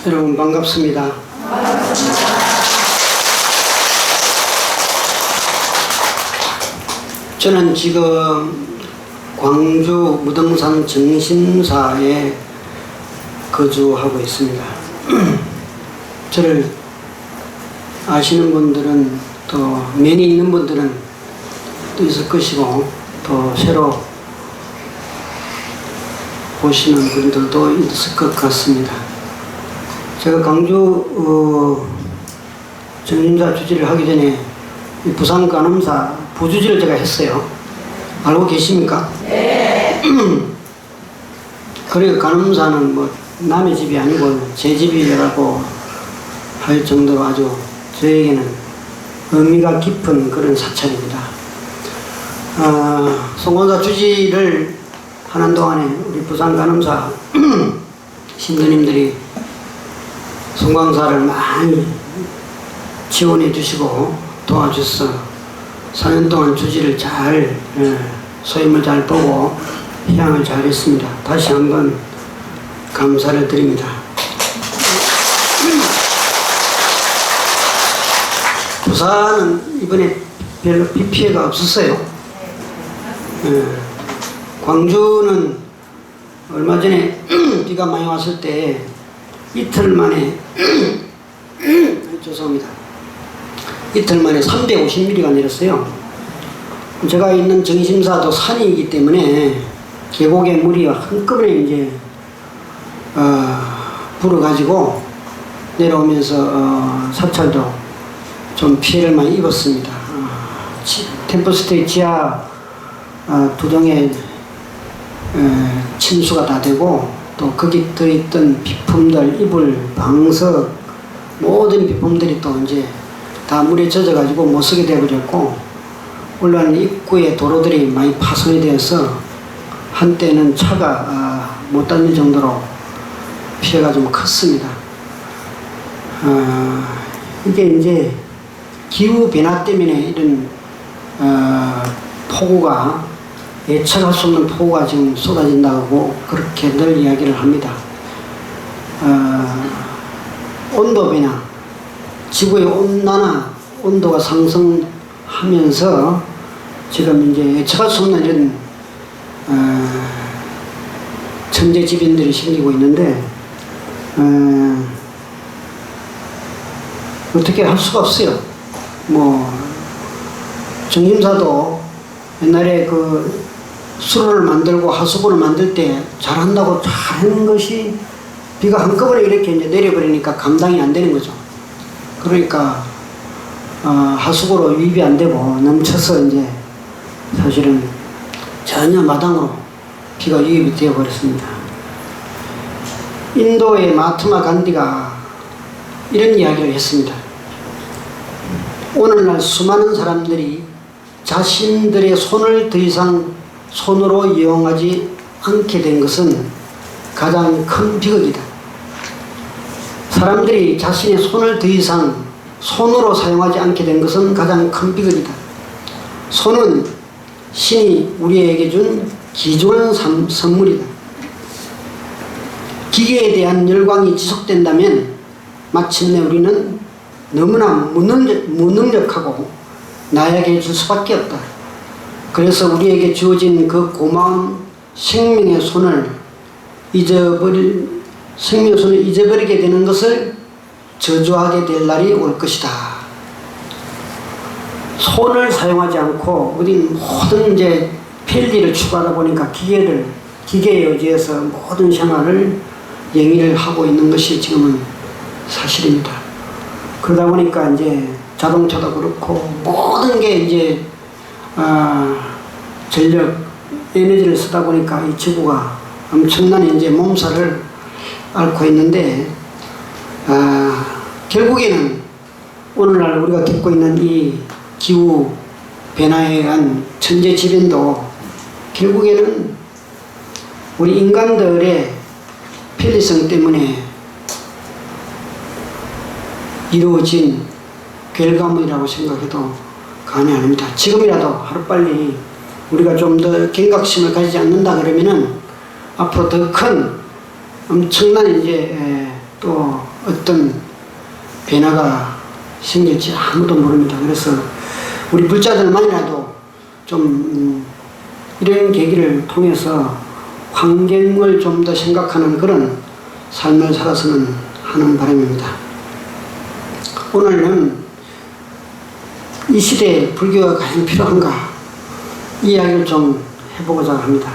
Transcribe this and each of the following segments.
여러분 반갑습니다. 저는 지금 광주 무등산 정신사에 거주하고 있습니다. 저를 아시는 분들은 또 면이 있는 분들은 또 있을 것이고 또 새로 보시는 분들도 있을 것 같습니다. 제가 광주 정신사 주지를 하기 전에 부산 간음사 부주지를 제가 했어요. 알고 계십니까? 네. 그리고 간음사는 뭐 남의 집이 아니고 제 집이라고 할 정도로 아주 저에게는 의미가 깊은 그런 사찰입니다. 송건사 주지를 하는 동안에 우리 부산 간음사 신도님들이 송광사를 많이 지원해 주시고 도와주셔서 4년 동안 주지를 잘 소임을 잘 보고 희양을 잘 했습니다. 다시 한번 감사를 드립니다. 부산은 이번에 별로 비 피해가 없었어요. 광주는 얼마 전에 비가 많이 왔을 때 이틀 만에 죄송합니다. 이틀 만에 350mm가 내렸어요. 제가 있는 정신사도 산이기 때문에 계곡에 물이 한꺼번에 이제 불어가지고 내려오면서 사찰도 좀 피해를 많이 입었습니다. 템플스테이 지하 두 동에 침수가 다 되고 또 거기 들어있던 비품들, 이불, 방석 모든 비품들이 또 이제 다 물에 젖어가지고 못 쓰게 되어버렸고 올라오는 입구에 도로들이 많이 파손이 되어서 한때는 차가 못 다닐 정도로 피해가 좀 컸습니다. 이게 이제 기후 변화 때문에 이런 폭우가 예측할 수 없는 폭우가 지금 쏟아진다고 그렇게 늘 이야기를 합니다. 온도 변화, 지구의 온난화, 온도가 상승하면서 지금 이제 예측할 수 없는 이런 천재지변들이 생기고 있는데 어떻게 할 수가 없어요. 뭐 정림사도 옛날에 그 수로를 만들고 하수구를 만들 때 잘한다고 잘하는 것이 비가 한꺼번에 이렇게 이제 내려버리니까 감당이 안 되는 거죠. 그러니까 하수구로 유입이 안 되고 넘쳐서 이제 사실은 전혀 마당으로 비가 유입이 되어 버렸습니다. 인도의 마하트마 간디가 이런 이야기를 했습니다. 오늘날 수많은 사람들이 자신들의 손을 더 이상 손으로 이용하지 않게 된 것은 가장 큰 비극이다. 사람들이 자신의 손을 더 이상 손으로 사용하지 않게 된 것은 가장 큰 비극이다. 손은 신이 우리에게 준 귀중한 선물이다. 기계에 대한 열광이 지속된다면 마침내 우리는 너무나 무능력하고 나약해질 수밖에 없다. 그래서 우리에게 주어진 그 고마운 생명의 손을 잊어버리게 되는 것을 저주하게 될 날이 올 것이다. 손을 사용하지 않고 우리 모든 이제 편리를 추구하다 보니까 기계에 의지해서 모든 생활을 영위를 하고 있는 것이 지금은 사실입니다. 그러다 보니까 이제 자동차도 그렇고 모든 게 이제 전력 에너지를 쓰다 보니까 이 지구가 엄청난 이제 몸살을 앓고 있는데 결국에는 오늘날 우리가 겪고 있는 이 기후 변화에 의한 천재지변도 결국에는 우리 인간들의 편리성 때문에 이루어진 결과물이라고 생각해도 과언이 아닙니다. 지금이라도 하루빨리 우리가 좀 더 경각심을 가지지 않는다 그러면은 앞으로 더 큰 엄청난 이제 또 어떤 변화가 생길지 아무도 모릅니다. 그래서 우리 불자들만이라도 좀 이런 계기를 통해서 환경을 좀 더 생각하는 그런 삶을 살았으면 하는 바람입니다. 오늘은 이 시대에 불교가 과연 필요한가 이 이야기를 좀 해보고자 합니다.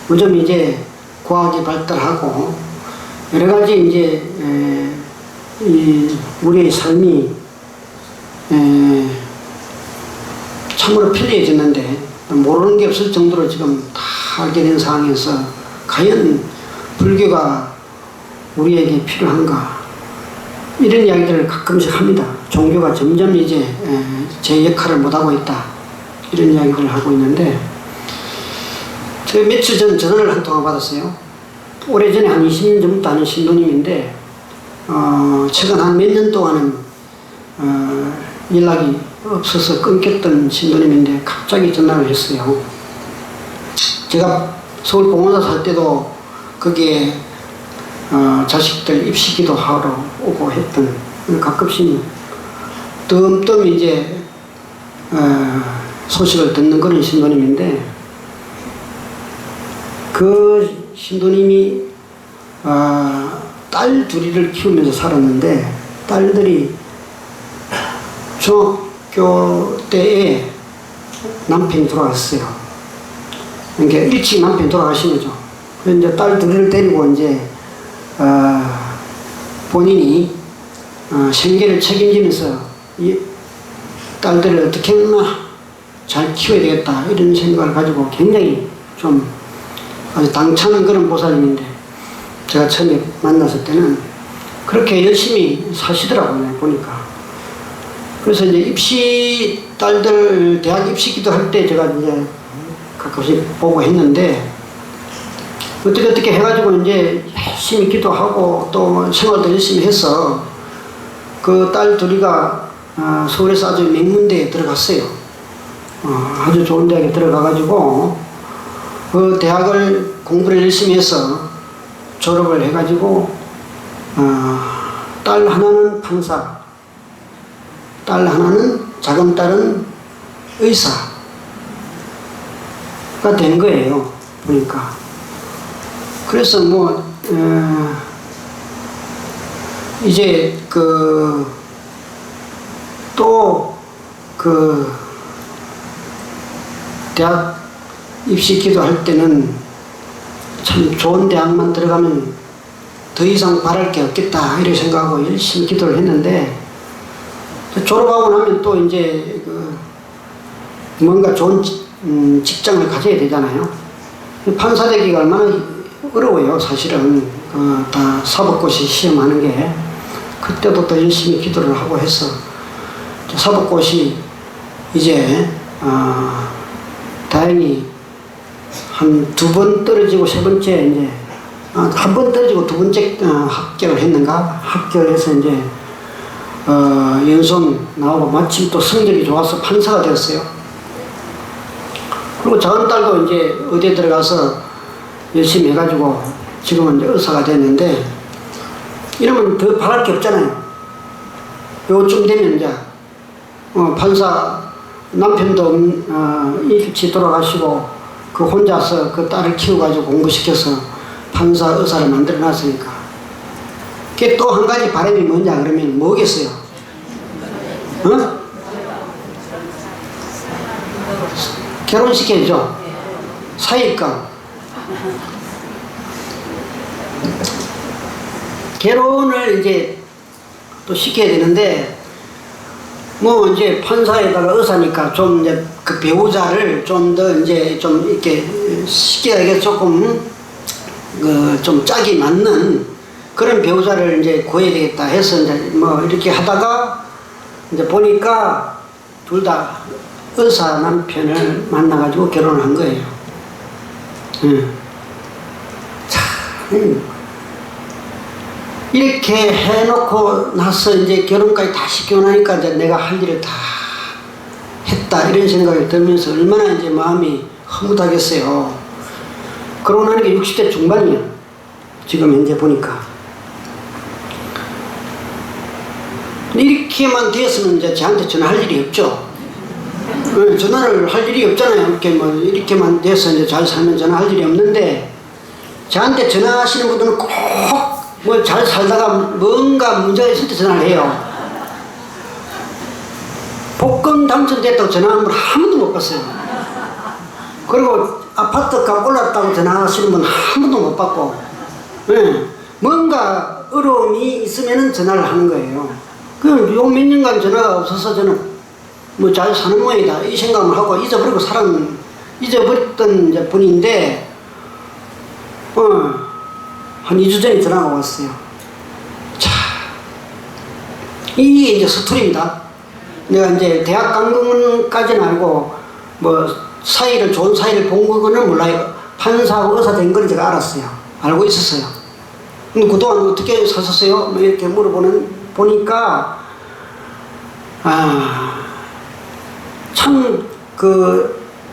요즘 이제 과학이 발달하고 여러 가지 이제 우리의 삶이 참으로 편리해졌는데 모르는 게 없을 정도로 지금 다 알게 된 상황에서 과연 불교가 우리에게 필요한가 이런 이야기들을 가끔씩 합니다. 종교가 점점 이제 제 역할을 못하고 있다 이런 이야기들을 하고 있는데 제가 며칠 전 전화를 한 통화 받았어요. 오래전에 한 20년 전부터 아는 신도님인데 최근 한 몇 년 동안은 연락이 없어서 끊겼던 신도님인데 갑자기 전화를 했어요. 제가 서울 봉원사 살 때도 거기에 자식들 입시기도 하러 오고 했던 가끔씩 뜸뜸 이제 소식을 듣는 그런 신도님인데 그 신도님이 딸 둘이를 키우면서 살았는데 딸들이 중학교 때에 남편이 돌아갔어요. 그러니까 일찍 남편이 돌아가신 거죠. 그래서 이제 딸 둘을 데리고 이제 본인이 생계를 책임지면서 이 딸들을 어떻게 하나 잘 키워야 되겠다 이런 생각을 가지고 굉장히 좀 아주 당찬한 그런 보살님인데 제가 처음에 만났을 때는 그렇게 열심히 사시더라고요. 보니까. 그래서 이제 입시 딸들 대학 입시기도 할 때 제가 이제 가끔씩 보고 했는데 어떻게 해가지고 이제 열심히 기도하고 또 생활도 열심히 해서 그 딸 둘이가 서울에서 아주 명문대에 들어갔어요. 아주 좋은 대학에 들어가가지고 그 대학을 공부를 열심히 해서 졸업을 해가지고 딸 하나는 판사, 딸 하나는 작은 딸은 의사가 된 거예요. 보니까. 그래서 뭐 이제 또 대학 입시 기도할 때는 참 좋은 대학만 들어가면 더 이상 바랄 게 없겠다 이렇게 생각하고 열심히 기도를 했는데 졸업하고 나면 또 이제 뭔가 좋은 직장을 가져야 되잖아요. 판사 되기가 얼마나 어려워요. 사실은 다 사법고시 시험하는 게 그때도 또 열심히 기도를 하고 해서 사법고시 이제 다행히 한 2번 떨어지고 3번째 이제 한 번 떨어지고 2번째 합격을 했는가 합격을 해서 이제 연수원 나오고 마침 또 성적이 좋아서 판사가 되었어요. 그리고 작은 딸도 이제 의대에 들어가서 열심히 해가지고 지금은 이제 의사가 됐는데 이러면 더 바랄 게 없잖아요. 요쯤 되면 이제 판사 남편도 일찍 돌아가시고 그 혼자서 그 딸을 키워가지고 공부시켜서 판사 의사를 만들어 놨으니까 그게 또 한 가지 바람이 뭐냐 그러면 뭐겠어요? 결혼시켜야죠. 사위감. 결혼을 이제 또 시켜야 되는데 뭐 이제 판사에다가 의사니까 좀 이제 그 배우자를 좀 더 이제 좀 이렇게 시켜야 조금 좀 짝이 맞는 그런 배우자를 이제 구해야 되겠다 해서 이제 뭐 이렇게 하다가 이제 보니까 둘 다 의사 남편을 만나가지고 결혼을 한 거예요. 참 이렇게 해놓고 나서 이제 결혼까지 다 시켜놓으니까 이제 내가 할 일을 다 했다 이런 생각이 들면서 얼마나 이제 마음이 허무하겠어요. 그러고 나니까 60대 중반이야. 지금 현재 보니까. 이렇게만 되었으면 이제 저한테 전화할 일이 없죠. 전화를 할 일이 없잖아요. 이렇게 뭐 이렇게만 돼서 이제 잘 살면 전화할 일이 없는데, 저한테 전화하시는 분들은 꼭 뭐 잘 살다가 뭔가 문제가 있을 때 전화를 해요. 복권 당첨됐다고 전화한 분 한 번도 못 봤어요. 그리고 아파트값 올랐다고 전화하시는 분 한 번도 못 받고, 뭔가 어려움이 있으면 전화를 하는 거예요. 요 몇 년간 전화가 없어서 저는 뭐 잘 사는 모양이다 이 생각을 하고 잊어버리고 잊어버렸던 이제 분인데, 한 2주 전에 전화가 왔어요. 자, 이게 이제 스토리입니다. 내가 이제 대학 간 건까지는 알고, 뭐 좋은 사이를 본 거는 몰라요. 판사하고 의사 된 걸 제가 알았어요. 알고 있었어요. 근데 그동안 어떻게 사셨어요? 뭐 이렇게 보니까, 참,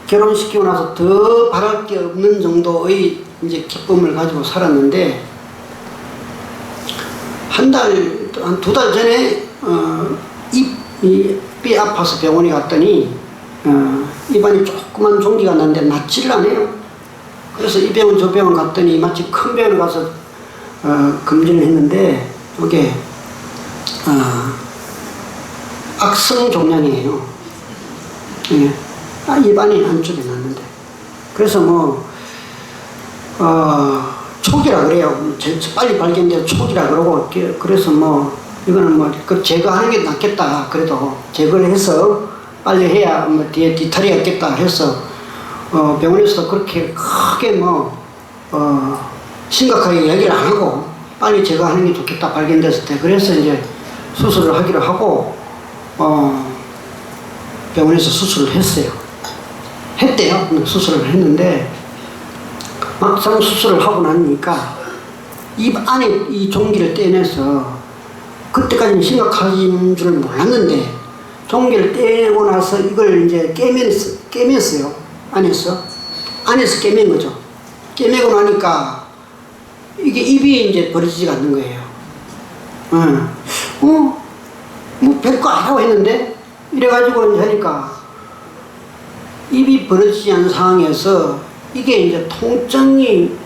결혼시키고 나서 더 바랄 게 없는 정도의 이제 기쁨을 가지고 살았는데, 한 2달 전에, 입이 아파서 병원에 갔더니, 입안에 조그만 종기가 났는데 낫지를 않아요. 그래서 이 병원 저 병원 갔더니 마치 큰 병원에 가서, 검진을 했는데, 이게, 악성 종양이에요. 예. 입안에 안쪽에 났는데. 그래서 뭐, 초기라 그래요. 빨리 발견돼서 초기라 그러고, 그래서 뭐, 이거는 뭐, 제거하는 게 낫겠다. 그래도 제거를 해서 빨리 해야 뭐, 뒤에 뒤탈이 없겠다 해서, 병원에서 그렇게 크게 뭐, 심각하게 이야기를 안 하고, 빨리 제거하는 게 좋겠다. 발견됐을 때. 그래서 이제 수술을 하기로 하고, 병원에서 수술을 했어요. 했대요. 수술을 했는데, 막상 수술을 하고 나니까 입 안에 이 종기를 떼내서, 그때까지는 심각한 줄을 몰랐는데, 종기를 떼고 나서 이걸 이제 깨맸어요. 안에서 깨맨 거죠. 깨매고 나니까 이게 입이 이제 벌어지지가 않는 거예요. 뭐 별거 아니라고 했는데, 이래가지고 이제 하니까 입이 벌어지지 않는 상황에서 이게 이제 통증이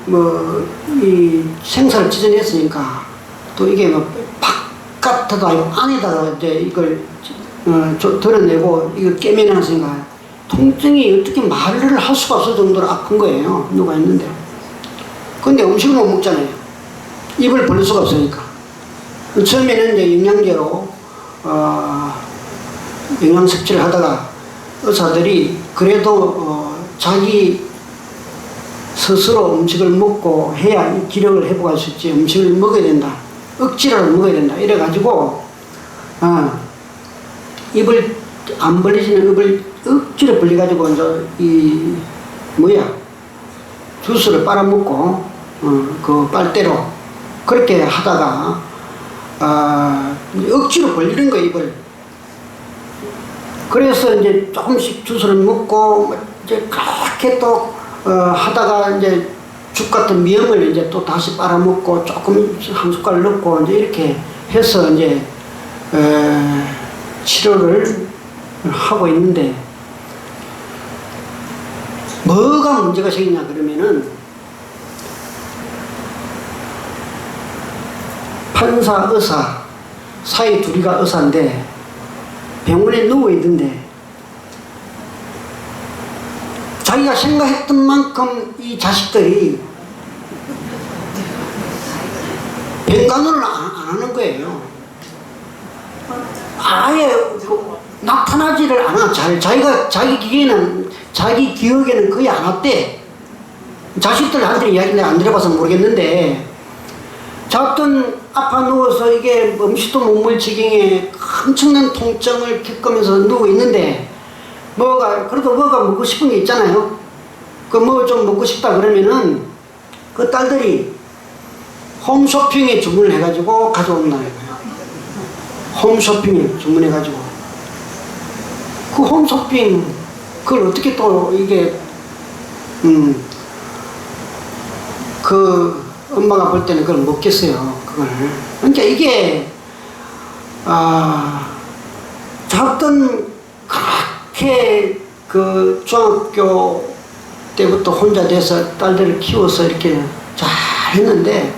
이 생사를 찢어냈으니까, 또 이게 뭐 바깥에도 아니고 안에다가 이제 이걸 드러내고 이걸 깨매놨으니까 통증이 어떻게 말을 할 수가 없을 정도로 아픈 거예요. 누가 했는데. 근데 음식을 못 먹잖아요. 입을 벌릴 수가 없으니까. 처음에는 이제 영양제로 영양 섭취를 하다가 의사들이 그래도 자기 스스로 음식을 먹고 해야 기력을 회복할 수 있지, 음식을 먹어야 된다, 억지로 먹어야 된다 이래가지고 입을 안 벌리지는 입을 억지로 벌려가지고 이제 주스를 빨아먹고 그 빨대로 그렇게 하다가 억지로 벌리는 거예요, 입을. 그래서 이제 조금씩 주스를 먹고 이제 그렇게 또 하다가 이제 죽 같은 미음을 이제 또 다시 빨아먹고 조금 한 숟갈 넣고 이제 이렇게 해서 이제 치료를 하고 있는데, 뭐가 문제가 생기냐 그러면은, 판사, 의사 사이 둘이가 의사인데 병원에 누워 있는데, 자기가 생각했던 만큼 이 자식들이 병간호를 안 하는 거예요. 아예 나타나지를 않아. 자기 기억에는 거의 안 왔대. 자식들한테 이야기 내가 안 들어봐서 모르겠는데, 자던 아파 누워서 이게 음식도 못 먹을 지경에 엄청난 통증을 겪으면서 누워 있는데, 그래도 뭐가 먹고 싶은 게 있잖아요. 뭐 좀 먹고 싶다 그러면은 그 딸들이 홈쇼핑에 주문을 해가지고 가져온다는 거예요. 홈쇼핑에 주문해가지고. 그 홈쇼핑, 그걸 어떻게 또 이게, 엄마가 볼 때는 그걸 먹겠어요, 그걸. 그러니까 이게, 어찌하든 그렇게 그 중학교 때부터 혼자 돼서 딸들을 키워서 이렇게 잘 했는데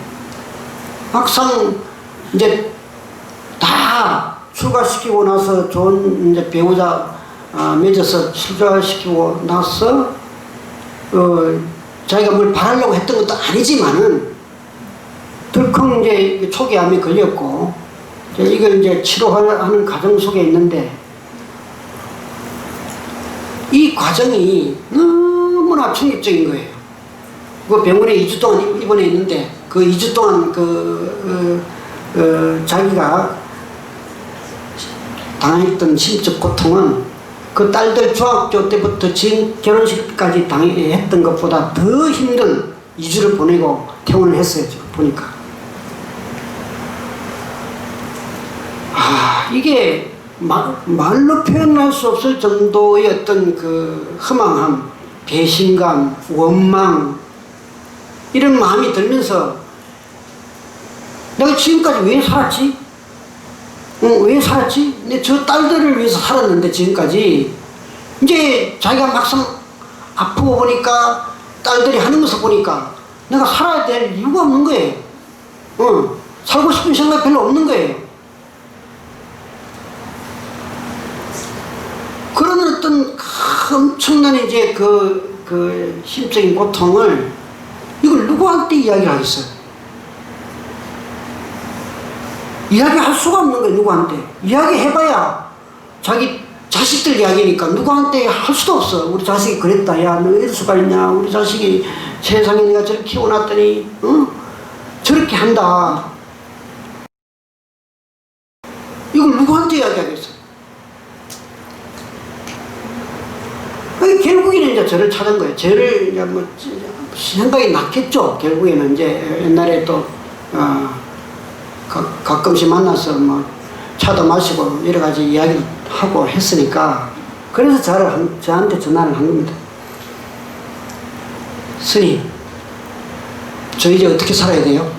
막상 이제 다 출가시키고 나서 좋은 이제 배우자 맺어서 출가시키고 나서 자기가 뭘 바라려고 했던 것도 아니지만은 덜컹 이제 초기암에 걸렸고 이걸 이제 치료하는 과정 속에 있는데 이 과정이 너무나 충격적인 거예요. 그 병원에 2주 동안 입원해 있는데 그 2주 동안 자기가 당했던 심적 고통은 그 딸들 중학교 때부터 지금 결혼식까지 했던 것보다 더 힘든 2주를 보내고 퇴원을 했어요. 지금 보니까. 이게 말로 표현할 수 없을 정도의 어떤 그 허망함, 배신감, 원망 이런 마음이 들면서 내가 지금까지 왜 살았지? 왜 살았지? 근데 저 딸들을 위해서 살았는데 지금까지 이제 자기가 막상 아프고 보니까 딸들이 하는 것을 보니까 내가 살아야 될 이유가 없는 거예요. 살고 싶은 생각 별로 없는 거예요. 그런 어떤 엄청난 이제 그 심적인 고통을 이걸 누구한테 이야기를 하겠어요? 이야기할 수가 없는 거예요. 누구한테 이야기해봐야 자기 자식들 이야기니까 누구한테 할 수도 없어. 우리 자식이 그랬다. 야, 너 이럴 수가 있냐? 우리 자식이 세상에 내가 저렇게 키워놨더니 저렇게 한다. 이걸 누구한테 이야기하겠어요? 결국에는 이제 저를 찾은 거예요. 저를 이제 뭐 생각이 났겠죠. 결국에는 이제 옛날에 또 가끔씩 만나서 뭐 차도 마시고 여러 가지 이야기를 하고 했으니까 그래서 저한테 전화를 한 겁니다. 스님, 저 이제 어떻게 살아야 돼요?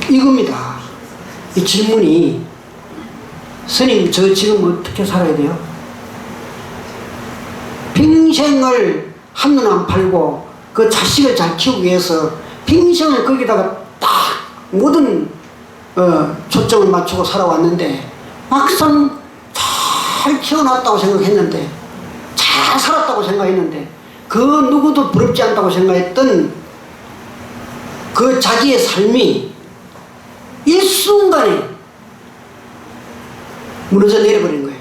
이겁니다. 이 질문이 스님, 저 지금 어떻게 살아야 돼요? 평생을 한눈 안 팔고 그 자식을 잘 키우기 위해서 평생을 거기다가 딱 모든 초점을 맞추고 살아왔는데 막상 잘 키워놨다고 생각했는데 잘 살았다고 생각했는데 그 누구도 부럽지 않다고 생각했던 그 자기의 삶이 일순간에 무너져 내려버린 거예요.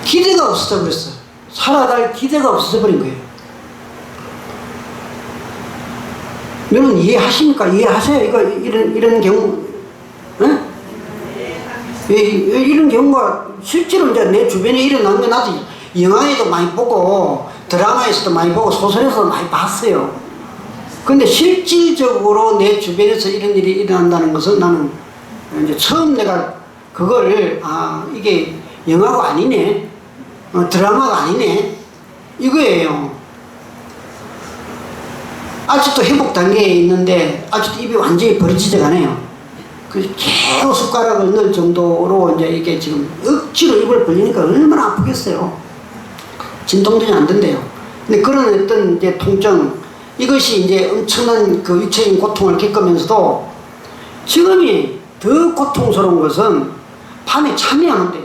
기대가 없어져 버렸어요. 살아갈 기대가 없어져 버린 거예요. 여러분 이해하십니까? 이해하세요? 이런 경우, 이런 경우가 실제로 이제 내 주변에 일어난 게 나도 영화에도 많이 보고 드라마에서도 많이 보고 소설에서도 많이 봤어요. 근데 실질적으로 내 주변에서 이런 일이 일어난다는 것은 나는 이제 처음 내가 그걸 이게 영화가 아니네, 드라마가 아니네, 이거예요. 아직도 회복 단계에 있는데 아직도 입이 완전히 버려지지가 않아요. 계속 숟가락을 넣을 정도로 이제 이게 지금 억지로 입을 벌리니까 얼마나 아프겠어요. 진통전이 안 된대요. 근데 그런 어떤 이제 통증, 이것이 이제 엄청난 그 육체적인 고통을 겪으면서도 지금이 더 고통스러운 것은 밤에 잠이 안 온대요.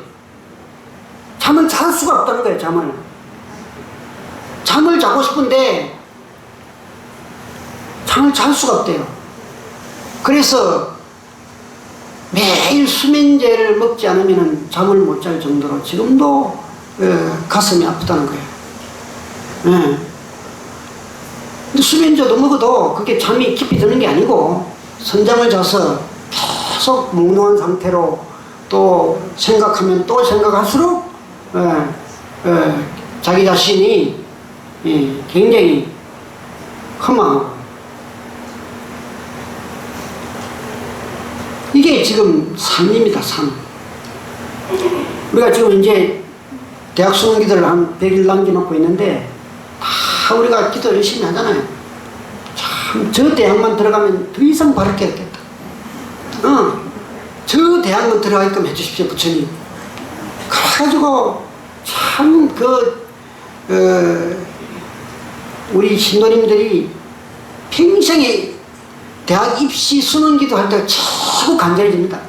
잠을 잘 수가 없다는 거예요. 잠을 자고 싶은데 잠을 잘 수가 없대요. 그래서 매일 수면제를 먹지 않으면 잠을 못 잘 정도로 지금도 가슴이 아프다는 거예요. 근데 수면제도 먹어도 그게 잠이 깊이 드는 게 아니고 선잠을 자서 계속 몽롱한 상태로 또 생각하면 또 생각할수록 자기 자신이 굉장히 허망하고, 이게 지금 삶입니다. 삶. 우리가 지금 이제 대학 수능기들을 한 100일 남겨놓고 있는데 다 우리가 기도 열심히 하잖아요. 참 저 대학만 들어가면 더 이상 바를 게 없겠다. 대학만 들어가게끔 해주십시오, 부처님. 그래가지고 참 우리 신도님들이 평생에 대학 입시 수능기도 할 때 최고 간절해집니다.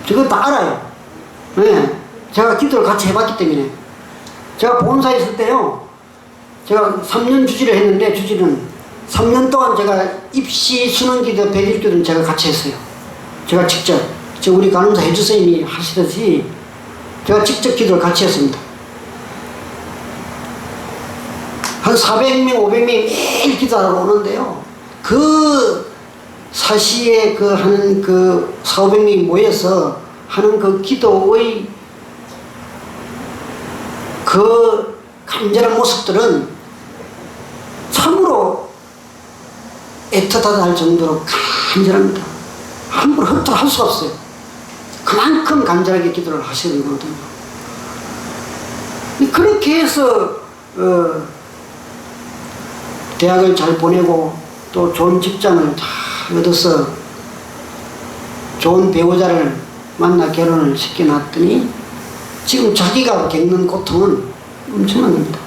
저거 다 알아요. 네. 제가 기도를 같이 해봤기 때문에. 제가 본사에 있을 때요, 제가 3년 주지를 했는데, 주지는 3년 동안 제가 입시 수능기도 100일기도는 제가 같이 했어요. 제가 직접, 우리 간호사 해주선생님이 하시듯이 제가 직접 기도를 같이 했습니다. 한 400명, 500명이 매일 기도하러 오는데요, 그 사시에 하는 4,500명이 모여서 하는 그 기도의 그 간절한 모습들은 참으로 애틋하다 할 정도로 간절합니다. 함부로 헛되이 할 수가 없어요. 그만큼 간절하게 기도를 하시는 거거든요. 그렇게 해서 대학을 잘 보내고 또 좋은 직장을 잘 얻어서 좋은 배우자를 만나 결혼을 시켜놨더니 지금 자기가 겪는 고통은 엄청난 겁니다.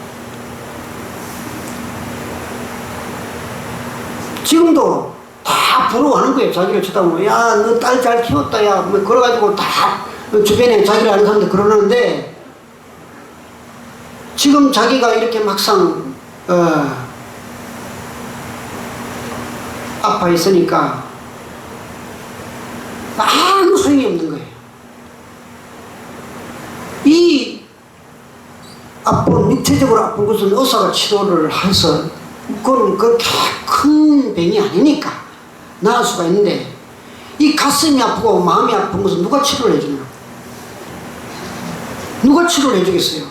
지금도 다 부러워하는 거예요. 자기를 쳐다보면, 야, 너 딸 잘 키웠다, 야, 뭐 그래가지고 다 주변에 자기를 아는 사람들 그러는데, 지금 자기가 이렇게 막상 아파 있으니까 아무 소용이 없는 거예요. 이 아픈, 육체적으로 아픈 것은 의사가 치료를 해서 그건 그렇게 큰 병이 아니니까 나을 수가 있는데, 이 가슴이 아프고 마음이 아픈 것은 누가 치료를 해주냐? 누가 치료를 해주겠어요?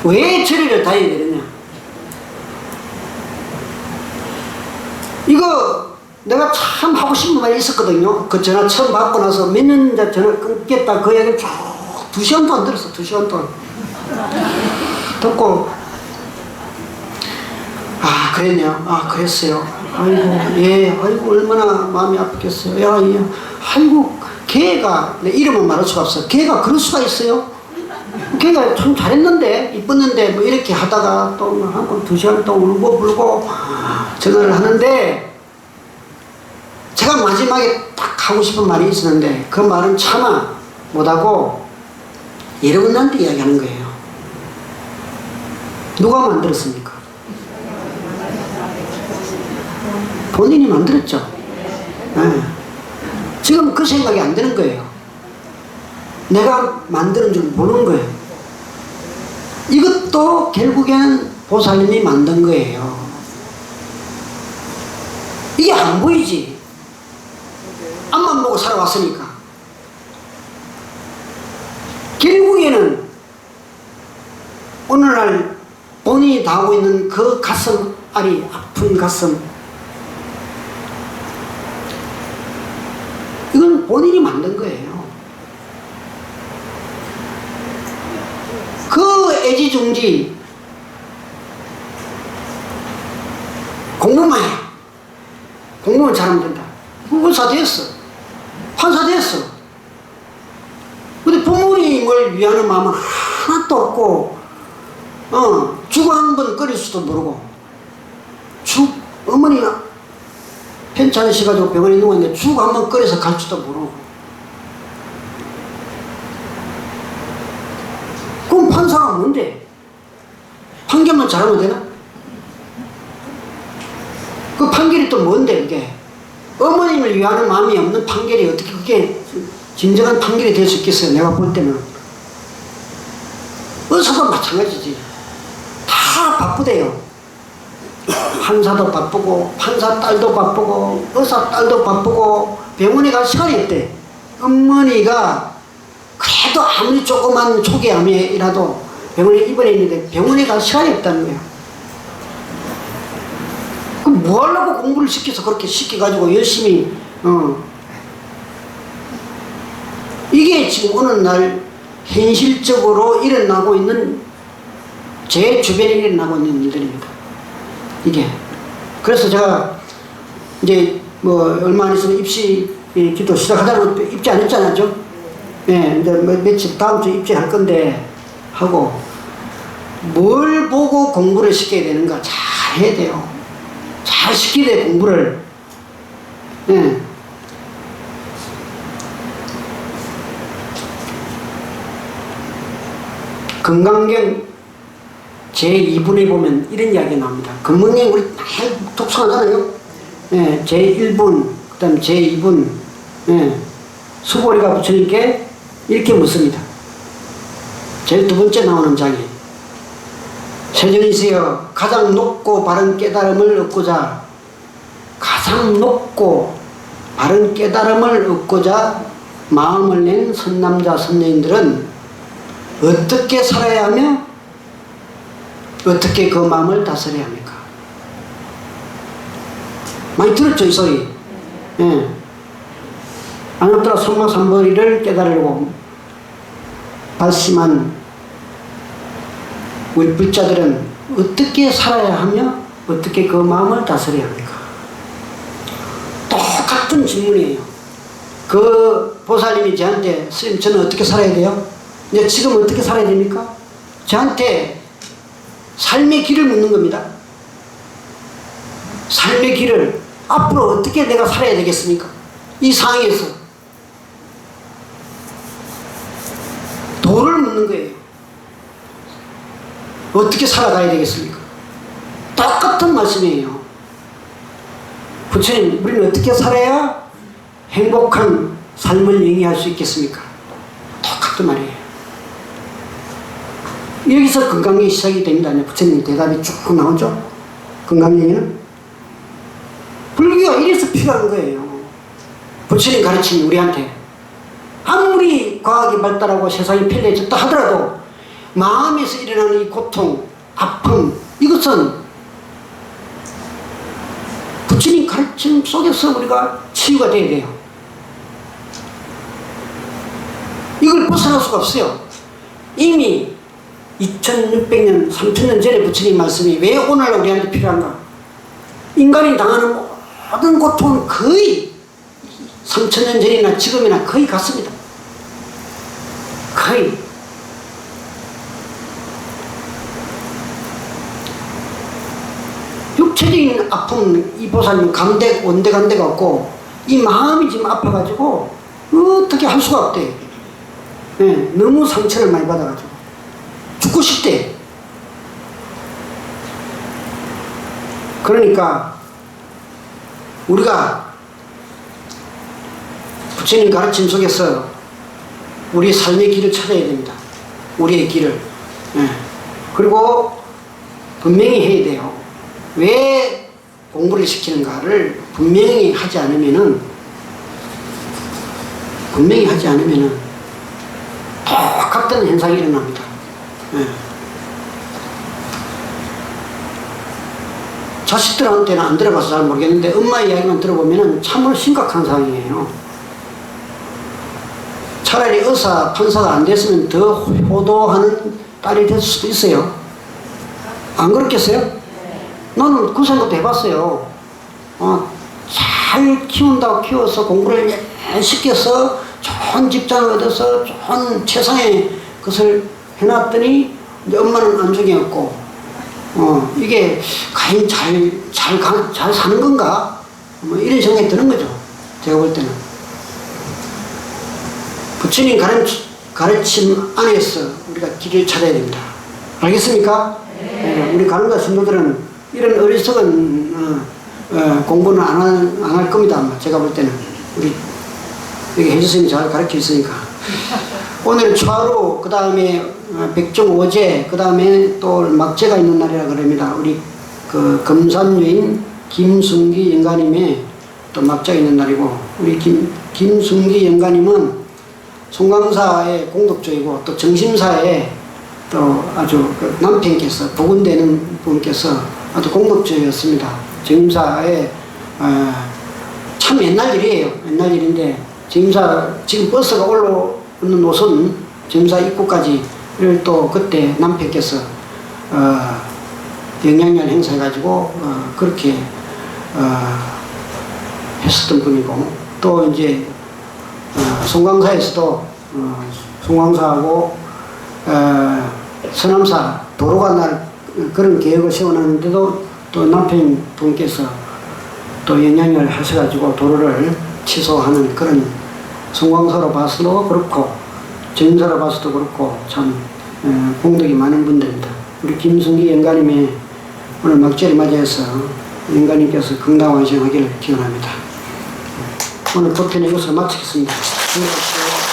왜 처리를 다 해야 되느냐? 이거 내가 참 하고 싶은 말이 있었거든요. 그 전화 처음 받고 나서 몇 년 전화 끊겠다 그 얘기를 쭉 2시간 동안 들었어. 2시간 동안 듣고, 아 그랬네요. 아 그랬어요. 아이고, 예, 아이고 얼마나 마음이 아프겠어요. 야, 예. 아이고, 걔가, 내 이름은 말할 수가 없어. 걔가 그럴 수가 있어요? 걔가 참 잘했는데, 이뻤는데, 뭐 이렇게 하다가 또 한 2시간 동안 울고 불고 전화를 하는데, 제가 마지막에 딱 하고 싶은 말이 있었는데, 그 말은 차마 못하고 여러분한테 이야기하는 거예요. 누가 만들었습니까? 본인이 만들었죠. 네. 지금 그 생각이 안 드는 거예요. 내가 만드는 줄 모르는 거예요. 이것도 결국에는 보살님이 만든 거예요. 이게 안 보이지. 앞만 보고 살아왔으니까. 결국에는 오늘날 본인이 다 하고 있는 그 가슴 알이, 아픈 가슴, 이건 본인이 만든 거예요. 그 애지중지 공부만 해. 공부만 잘하면 된다. 의사 됐어. 판사 됐어. 근데 부모님을 위하는 마음은 하나도 없고, 죽어 한 번 끓일 수도 모르고, 어머니가 편찮으셔가지고 병원에 누웠는데 죽 한 번 끓여서 갈 줄도 모르고. 그럼 판사가 뭔데? 판결만 잘하면 되나? 그 판결이 또 뭔데, 그게? 어머님을 위하는 마음이 없는 판결이 어떻게 그게 진정한 판결이 될 수 있겠어요? 내가 볼 때는. 의사도 마찬가지지. 다 바쁘대요. 판사도 바쁘고, 판사 딸도 바쁘고, 의사 딸도 바쁘고, 병원에 갈 시간이 없대. 어머니가 그래도 아무리 조그만 초기암이라도 병원에 입원해 있는데 병원에 갈 시간이 없다는 거야. 그럼 뭐 하려고 공부를 시켜서 그렇게 시켜가지고 열심히, 이게 지금 오늘날 현실적으로 일어나고 있는, 제 주변에 일어나고 있는 일들입니다. 이게 그래서 제가 이제 뭐 얼마 안 있으면 입시 기도 시작하자고 입지 안 했잖아요. 예, 이제 며칠 다음 주에 입지할 건데 하고 뭘 보고 공부를 시켜야 되는가 잘 해야 돼요. 잘 시켜야 돼 공부를. 예. 건강경 제2분에 보면 이런 이야기 나옵니다. 건강경 우리 많이 독서하잖아요. 예, 제1분, 그 다음 제2분, 예, 수고리가 부처님께 이렇게 묻습니다. 제일 두 번째 나오는 장이 세존이시여 가장 높고 바른 깨달음을 얻고자 가장 높고 바른 깨달음을 얻고자 마음을 낸 선남자 선녀인들은 어떻게 살아야 하며 어떻게 그 마음을 다스려야 합니까? 많이 들었죠 이 소리. 예. 아나토라 소마삼보리를 깨달으려고 발심한 우리 불자들은 어떻게 살아야 하며 어떻게 그 마음을 다스려야 합니까? 똑같은 질문이에요. 그 보살님이 저한테 스님 저는 어떻게 살아야 돼요? 이제 지금 어떻게 살아야 됩니까? 저한테 삶의 길을 묻는 겁니다. 삶의 길을 앞으로 어떻게 내가 살아야 되겠습니까? 이 상황에서 도를 묻는 거예요. 어떻게 살아가야 되겠습니까? 똑같은 말씀이에요. 부처님, 우리는 어떻게 살아야 행복한 삶을 영위할 수 있겠습니까? 똑같은 말이에요. 여기서 건강이 시작이 됩니다. 부처님 대답이 쭉 나오죠. 건강영에는 불교가 이래서 필요한 거예요. 부처님 가르친 우리한테 아무리 과학이 발달하고 세상이 편리해졌다 하더라도 마음에서 일어나는 이 고통, 아픔 이것은 부처님 가르침 속에서 우리가 치유가 돼야 돼요. 이걸 벗어날 수가 없어요. 이미 2600년, 3000년 전에 부처님 말씀이 왜 오늘날 우리한테 필요한가? 인간이 당하는 모든 고통은 거의 3000년 전이나 지금이나 거의 같습니다. 거의. 육체적인 아픔, 이 보살님 원대간대가 없고 이 마음이 지금 아파가지고 어떻게 할 수가 없대. 네, 너무 상처를 많이 받아가지고 죽고 싶대. 그러니까 우리가 부처님 가르침 속에서 우리의 삶의 길을 찾아야 됩니다. 우리의 길을. 네. 그리고 분명히 해야 돼요. 왜 공부를 시키는가를 분명히 하지 않으면은 똑같은 현상이 일어납니다. 네. 자식들한테는 안 들어봐서 잘 모르겠는데 엄마 이야기만 들어보면 참으로 심각한 상황이에요. 차라리 의사, 판사가 안 됐으면 더 효도하는 딸이 될 수도 있어요. 안 그렇겠어요? 나는 그 생각도 해봤어요. 잘 키운다고 키워서 공부를 시켜서 좋은 직장을 얻어서 좋은 최상의 것을 해놨더니 이제 엄마는 안중이었고 이게 과연 잘 사는 건가? 뭐 이런 생각이 드는 거죠. 제가 볼 때는. 부처님 가르침 안에서 우리가 길을 찾아야 됩니다. 알겠습니까? 네. 우리 가르쳐 신도들은 이런 어리석은 공부는 안 할 겁니다. 아마 제가 볼 때는. 우리 여기 혜주스님이 잘 가르쳐 있으니까. 오늘 초하루, 그 다음에 백종오제, 그 다음에 또 막제가 있는 날이라 그럽니다. 우리 그 금산유인 김순기 영가님의 또 막제가 있는 날이고, 우리 김순기 영가님은 송강사의 공덕조이고 또 정심사의 또 아주 그 남편께서 복원되는 분께서 아주 공덕조였습니다. 정심사의 참 옛날 일이에요. 옛날 일인데 정심사 지금 버스가 올라오는 노선 정심사 입구까지를 또 그때 남편께서 영향력을 행사해가지고 그렇게 했었던 분이고, 또 이제 송광사에서도 송광사하고 서남사 도로가 날 그런 계획을 세워놨는데도 또 남편분께서 또 영향을 하셔가지고 도로를 취소하는 그런 송광사로 봐서도 그렇고 전사로 봐서도 그렇고 참 공덕이 많은 분들입니다. 우리 김승기 영가님이 오늘 막절을 맞이해서 영가님께서 건강하시기를 기원합니다. 오늘 법회는 이것으로 마치겠습니다. 수고하십시오.